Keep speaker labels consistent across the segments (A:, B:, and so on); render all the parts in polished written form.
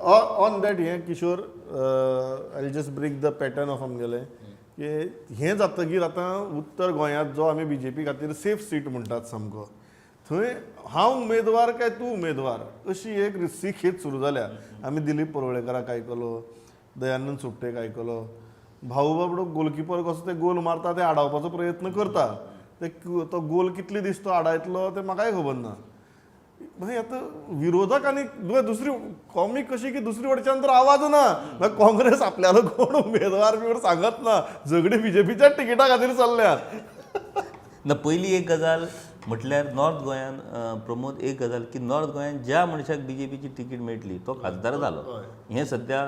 A: On that हें Kishore I just break the pattern of आमगेलें की हें जातकीर आतां उत्तर गोंयांत जो आमी BJP खातीर सेफ सीट म्हणटात सामको थंय हांव उमेदवार काय तूं उमेदवार अशी एक रिस्सी खेत सुरू जाल्या. आमी दिलीप परोळेकराक आयकलो, दयानंद सोपटेक आयकलो, भाऊ बाबडो गोलकिपर कसो ते गोल मारता ते आडावपाचो प्रयत्न करता. ते तो गोल कितले दीस तो आडायतलो ते म्हाकाय खबर ना. मागीर आतां विरोधक आनी दुसरी कॉमीक कशी की दुसरी वटच्यान तर आवाज ना. मागीर काँग्रेस आपल्यालो कोण उमेदवार बिवर सांगत ना, झगडी BJPच्या तिकिटा खातीर चल्ल्यात.
B: ना पयली एक गजाल म्हटल्यार नॉर्थ गोंयान प्रमोद एक गजाल की नॉर्थ गोंयान ज्या मनशाक BJPची तिकीट मेळटली तो खासदार जालो. हें सद्या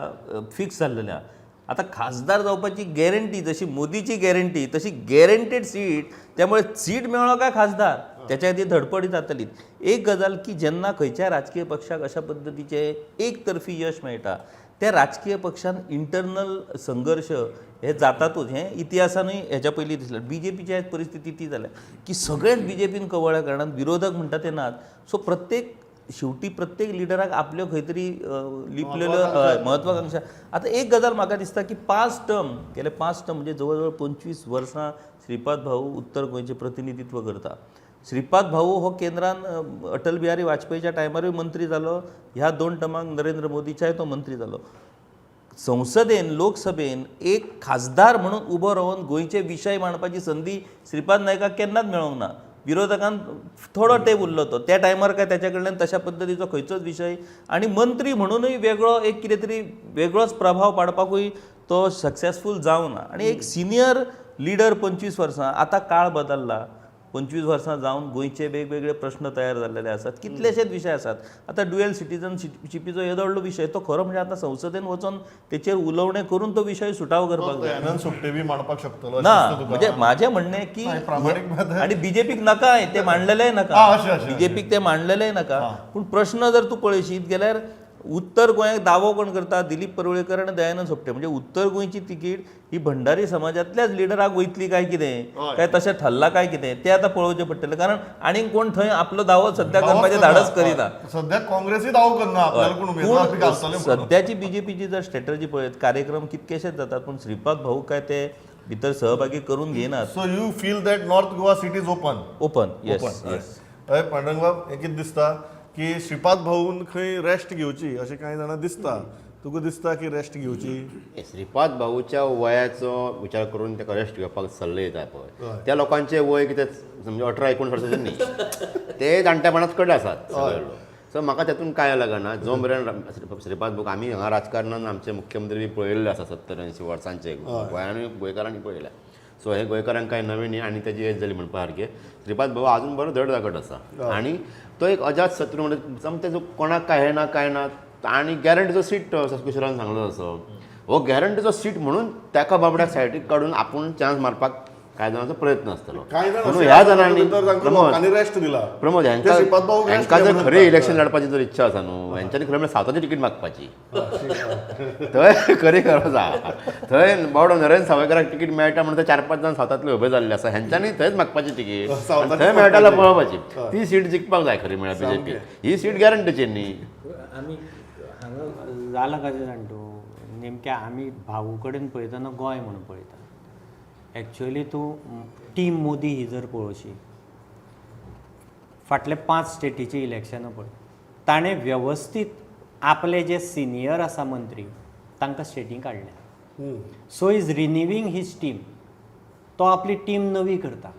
B: फिक्स जाल्लेलें आहा. आता खासदार जावपाची गॅरंटी जशी मोदीची गॅरंटी तशी गॅरंटेड सीट, त्यामुळे सीट मेळ्ळो काय खासदार त्याच्या खातीर धडपडी जातली. एक गजाल की जेन्ना खंयच्या राजकीय पक्षाक अशा पद्दतीचे एक तर्फी यश मेळटा त्या राजकीय पक्षान इंटरनल संघर्ष हे जातातूच. हें इतिहासानूय हेच्या पयलीं दिसलें. BJPची आयज परिस्थिती ती जाल्या की सगळेच BJPन कवळ्या कारणान विरोधक म्हणटा ते नात. सो शेवटी प्रत्येक लिडराक आपल्यो खंय तरी लिपलेल्यो म्हत्वाकांक्षा. आता एक गजाल म्हाका दिसता की 5 टर्म म्हणजे जवळ जवळ 25 वर्सां श्रीपाद भाऊ उत्तर गोंयचें प्रतिनिधित्व करता. श्रीपाद भाऊ हो केंद्रान अटल बिहारी वाजपेयीच्या टायमारूय मंत्री जालो, ह्या 2 टर्माक नरेंद्र मोदीच्याय तो मंत्री जालो. संसदेन लोकसभेन एक खासदार म्हणून उबो रावन गोंयचे विशय मांडपाची संदी श्रीपाद नायकाक केन्नाच मेळोंक ना. विरोधकान थोडो टेप उरलो तो त्या टायमार काय त्याच्या कडल्यान तशा पद्दतीचो खंयचोच विशय आनी मंत्री म्हणूनय वेगळो एक कितें तरी वेगळोच प्रभाव पाडपाकूय तो सक्सेसफूल जावना. आनी एक सिनियर लिडर 25 वर्सां. आतां काळ बदलला. 25 वर्सां जावन गोंयचे वेगवेगळे प्रश्न तयार जाल्लेले आसात. कितलेशेच विशय आसात. आतां ड्युएल सिटीजनशिपीचो येदो व्हडलो विशय तो खरो म्हणजे आतां संसदेन वचून तेचेर उलोवणें करून तो विशय सुटाव करपाक जाय.
A: दयानंद सोपटे बी मांडपाक शकतलो
B: ना म्हणजे माझे म्हणणें की आनी BJPक नाकाय ते मांडलेलेय नाका. BJPक ते मांडलेलेय नाका. पूण प्रश्न जर तूं पळयशीत जाल्यार उत्तर गोंयाक दावो कोण करता? दिलीप परोळेकर आनी दयानंद सोपटे. म्हणजे उत्तर गोंयची तिकीट ही भंडारी समाजांतल्याच लिडराक वयतली काय कितें काय तशें ठरला काय कितें ते आतां पळोवचें पडटलें. कारण आनीक कोण थंय आपलो दावो सध्या करपाचें धाडस करिना.
A: सध्या काँग्रेसी दावो करना आपल्याला कोण उमेदवार घालतले.
B: सध्याची BJPची जर स्ट्रॅटजी पळयत कार्यक्रम कितकेशेच जातात पूण श्रीपाद भाऊ काय ते भितर सहभागी करून घेनात.
A: So you feel that north Goa seat is
B: open yes.
A: हय पांडुरंग हे कितें दिसता की श्रीपाद भाऊन खंय रेस्ट घेवची अशें कांय जाणां दिसता. तुका दिसता की रेस्ट घेवची?
C: श्रीपाद भाऊच्या वयाचो विचार करून ताका रेस्ट घेवपाक सल्ले येता पळय त्या लोकांचे वय कितें म्हणजे 18-19 वर्सांचे न्ही ते जाणटेपणाच कडे आसात. सो म्हाका तातूंत काय लागना. जो मेरेन श्रीपाद भाऊ आमी हांगा राजकारणान आमचे मुख्यमंत्री बी पळयल्ले आसा 70-80 वर्सांचे गोंयांनी गोंयकारांनी पळयल्या. सो हे गोंयकारांक कांय नवें न्ही आनी तेजी एज जाली म्हणपा सारकें. श्रीपाद भाऊ आजून बरो धड धाकट आसा आनी तो एक अजात शत्रू म्हणजे समते जो कोणाक काय ना आनी गॅरंटीचो सीट किशोरान सांगलो असो हो गॅरंटीचो सीट म्हणून ताका बाबड्याक सायडीक काडून आपूण चान्स मारपाक कांय जाणांचो प्रयत्न आसतलो. पूण ह्या जाणांनी प्रमोद हांकां जर खरें इलेक्शन लडपाची जर इच्छा आसा न्हू हेंच्यांनी खरें म्हणजे सावथाची तिकीट मागपाची. थंय खरी गरज आहा. थंय बावडो नरेंद्र सावयकाराक तिकीट मेळटा म्हणून 4-5 जाण सावथांतले उबे जाल्ले आसा. हेंच्यांनी थंयच मागपाची तिकीट थंय मेळटा जाल्यार पळोवपाची. ती सीट जिखपाक जाय खरी म्हळ्यार BJP. ही सीट गॅरंटीची न्ही.
D: आमी हांगा जाला कशें जाणटो नेमक्या आमी भाऊ कडेन पळयतना गोंय म्हणून पळयता. एक्चुअली तूं टीम मोदी ही जर पळोवशी फाटले 5 स्टेटीची इलेक्शनां पळय ताणें वेवस्थीत आपले जे सिनियर आसा मंत्री तांकां स्टेटीन काडल्या. So is renewing his team. तो आपली टीम नवी करता.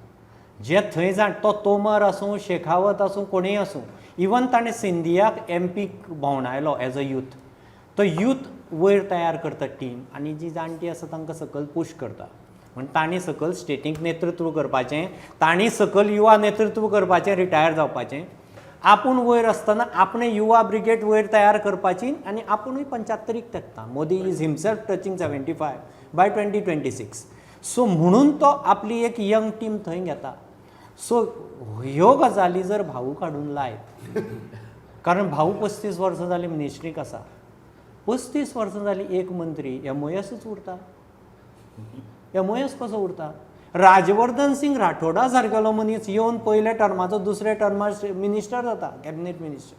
D: जे थंय जाण तो तोमर आसूं शेखावत आसूं कोणूय आसूं इवन ताणें सिंधियाक MP भोंवडायलो एज अ यूथ. तो यूथ वयर तयार करता टीम आनी जी जाणटी आसा तांकां सकयल पुश करता. म्हण तांणी सकयल स्टेटीक नेतृत्व करपाचें तांणी सकयल युवा नेतृत्व करपाचें रिटायर जावपाचें. आपूण वयर आसतना आपणे युवा ब्रिगेड वयर तयार करपाची आनी आपुणूय 75क तेंकता. Modi is himself touching 75 by 2026. So म्हणून तो आपली एक यंग टीम थंय घेता. सो ह्यो गजाली जर भाऊ काडून लायत कारण भाऊ 35 वर्सां जाली मिनिस्ट्रीक आसा. 35 वर्सां जाली एक मंत्री MOSच उरता. MOS कसो उरता? राजवर्धन सिंग राठोडा सारकेलो मनीस येवन पयल्या टर्माचो दुसऱ्या टर्मार मिनिस्टर जाता कॅबिनेट मिनिस्टर.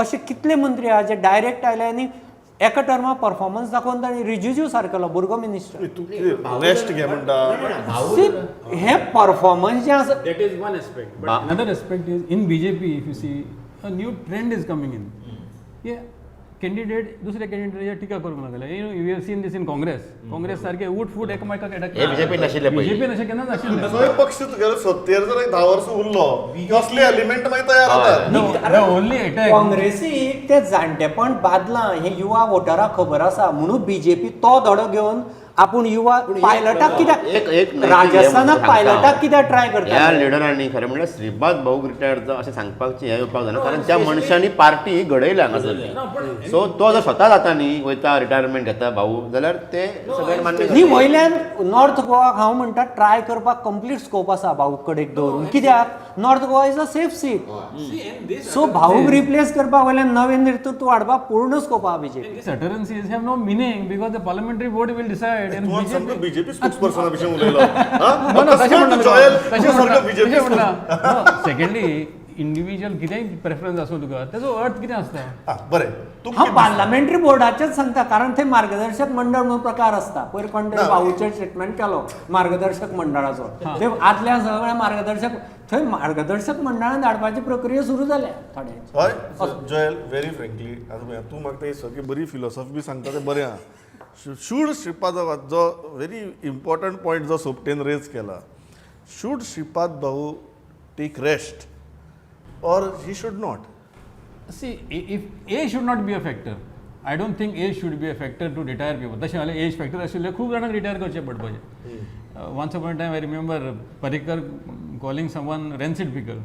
D: असे कितले मंत्री आहा जे डायरेक्ट आयले आनी एका टर्मा परफॉर्मन्स दाखोवन ताणी रिजिजू सारकेलो भुरगो मिनिस्टर.
A: रेस्ट घे म्हणटा
D: हे परफॉर्मन्स जे आसा
E: That is one aspect. But another aspect is in BJP, if you see, a new trend is coming in. Yeah, candidate, दुसऱ्या कॅन्डिडेटच्या टिका करूंक लागले. You have seen this in Congress. Congress सारखे उठ एकमेकाक अटॅक.
C: हे BJP नाशिल्ले पयलीं.
E: BJP अशें केन्ना नाशिल्लें.
A: खंय पक्ष तुगेलो सत्तेर जर 10 वर्सां उरलो कसले एलिमेंट मागीर तयार जातात.
E: The only attack.
D: काँग्रेसीक ते जाणटेपण बादलां हे युवा वोटराक खबर आसा म्हणून बीजेपी तो धडो घेवन आपूण युवा पायलटाक कित्याक
C: एक
D: राजस्थानाक पायलटाक कित्याक ट्राय
C: ह्या
D: करता.
C: लिडरांनी खरें म्हणल्यार श्रीपाद भाऊ रिटायर्ड अशें सांगपाची हें येवपाक जायना कारण त्या मनशांनी पार्टी घडयल्या हांगासरली. सो तो जर स्वता जाता न्ही वयता रिटायरमेंट घेता भाऊ जाल्यार ते सगळ्यांनी मान्य
D: न्ही वयल्यान नॉर्थ गोवाक हांव म्हणटा ट्राय करपाक कंप्लीट स्कोप आसा भाऊ कडेक दवरून. कित्याक north Goa is a safe seat. So भाऊक रिप्लेस करपाक वयल्यान नवें नेतृत्व हाडपाक पूर्ण स्कोप आहा BJP.
E: These utterances have no meaning because the parliamentary board will decide. And
A: तूं
E: BJP.
A: बीजेपी स्पोक्सपर्सना विशीं उलयलो.
E: No, no, तशें म्हणना
A: बीजेपी
E: सेकंडली इंडिव्हिज्युअल कितेंय प्रेफरन्स आसूं तुका तेजो अर्थ कितें आसता.
A: बरें तूं
D: हांव पार्लमेंटरी बोर्डाचेच सांगता कारण थंय मार्गदर्शक मंडळ म्हणून प्रकार आसता. पयर कोण तरी भाऊचेर स्टेटमेंट केलो मार्गदर्शक मंडळाचो ते आदल्या सगळ्या मार्गदर्शक थंय मार्गदर्शक मंडळान धाडपाची प्रक्रिया सुरू जाल्या थोड्यांची.
A: हय जोयल व्हेरी फ्रँकली आतां तूं म्हाका ते सगळी बरी फिलॉसॉफी बी सांगता तें बरें आहा. शूड श्रीपाद जो व्हेरी इम्पॉर्टंट पॉयंट जो सोपटेन रेज केला should Shripad bhau take rest or he should not?
E: See, if age should not be a factor, I don't think age should be a factor to retire people. तशें जाल्यार age factor आशिल्ले खूब जाणांक retire करचे पडपाचे. Once upon a time I remember Parikar calling someone rancid speaker,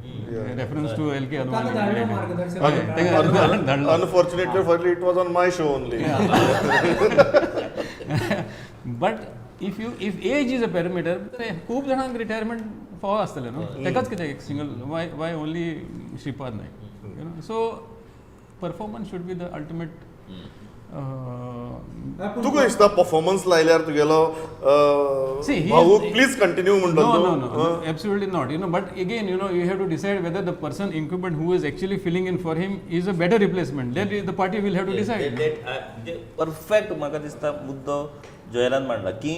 E: reference to LK Advani.
A: Unfortunately for it was on my show only.
E: But if age is a parameter, खूब जाणांक retirement फावो आसतलें न्हू. तेकाच कित्याक एक single why only Shripad Naik. So performance should be the ultimate.
A: तुका दिसता परफॉर्मन्स लायल्यार तुगेलो
E: See, he
A: bhau
E: is-
A: please continue म्हणटा
E: No, absolutely not. But again, you have to decide whether the person incumbent who is actually filling in for him is a better replacement. Then the party will have to decide.
B: Perfect म्हाका दिसता मुद्दो जयरान मांडला की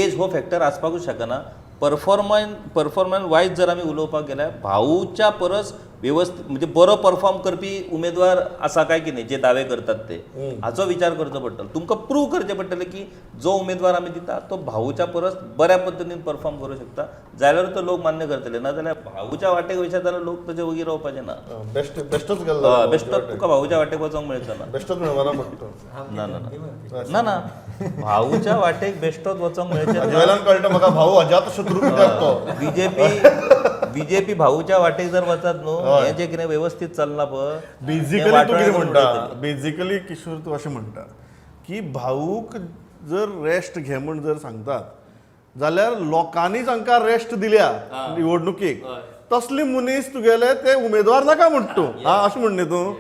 B: age हो factor आसपाकूच शकना. Performance wise जर आमी उलोवपाक गेल्यार भाऊच्या परस व्यवस्थित म्हणजे बरो परफॉर्म करपी उमेदवार आसा काय की नाही जे दावे करतात ते हाचो विचार करचो पडटलो. तुमकां प्रूव करचें पडटलें की जो उमेदवार आमी दिता तो भाऊच्या परस बऱ्या पद्दतीन परफॉर्म करूं शकता जाल्यार तो लोक मान्य करतले. ना जाल्यार भाऊच्या वाटेक वयशा जाल्यार लोक ताचे वगीर रावपाचे ना.
A: बेस्टच गेलो
B: बेश्टोच तुका भाऊच्या वाटेक वचोंक मेळचो ना.
A: बेस्टच मेळना पडटा.
B: ना भाऊच्या वाटेक बेश्टोच वचोंक मेळचें ना.
A: जोयलान कळटा म्हाका भाऊ अजात शत्रू कित्याक तो.
B: बीजेपी भाऊच्या वाटेक जर वचत न्हू हें जे कितें व्यवस्थित चलना पळय
A: बेजिकली तूं कितें म्हणटा बेजिकली किशोर तूं अशें म्हणटा की भाऊक जर रेस्ट घे म्हण जर सांगतात जाल्यार लोकांनी तांकां रेस्ट दिल्या निवडणुकीक तसले मनीस तुगेले ते उमेदवार नाका म्हणटा तूं. अशें म्हण न्ही तूं.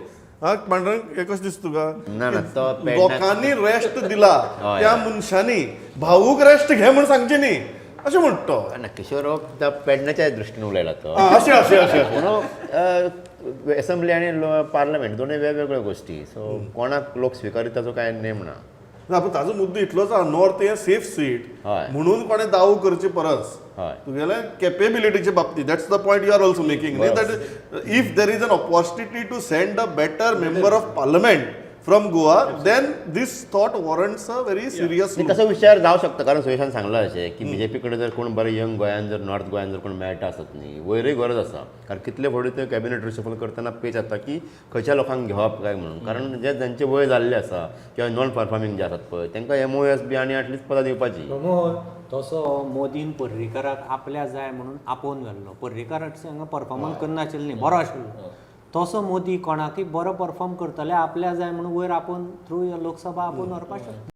A: पांडुरंग हे कशें दिसता
C: ना, तो
A: तुका लोकांनी रेस्ट दिला त्या मनशांनी भाऊक रेस्ट घे म्हण सांगचें न्ही अशें म्हणटा तो.
C: ना किशोर हो त्या पेडण्याच्या दृश्टीन उलयला तो. एसेंब्ली आनी पार्लमेंट दोनूय वेगवेगळ्यो गोश्टी. सो कोणाक लोक स्विकारीत ताचो कांय नेम ना.
A: पूण ताजो मुद्दो इतलोच आहा नॉर्थ हें सेफ सीट
C: हय.
A: म्हणून कोणें दावो करचे परस
C: हय.
A: तुगेले कॅपेबिलिटीच्या बाबतींत that's the point you are also making that if there is an opportunity to send a better member of parliament from Goa then this thought warrants a very serious.
C: तसो विचार जावं शकता कारण सुयेशान सांगला अशें की बीजेपी कडेन जर कोण बरें यंग गोंयान जर नॉर्थ गोंयान जर कोण मेळटा आसत न्ही वयरय गरज आसा कारण कितले फावटी ते कॅबिनेट रिशफल करतना पेच जाता की खंयच्या लोकांक घेवप काय म्हणून. कारण जे जांचे वय जाल्ले आसा किंवा नॉन परफॉर्मिंग जे आसात पळय तांकां MOS बी आनी ॲटलिस्ट पदां दिवपाची.
D: तसो मोदीन पर्रीकाराक आपल्या जाय म्हणून आपोवन घाल्लो. पर्रीकाराक हांगा परफॉर्मन्स करनाशिल्लो न्ही बरो आशिल्लो. तसो मोदी कोणाकय बरो परफॉर्म करतले आपल्या जाय म्हणून वयर आपोवन थ्रू लोकसभा आपोवन व्हरपाक शकता.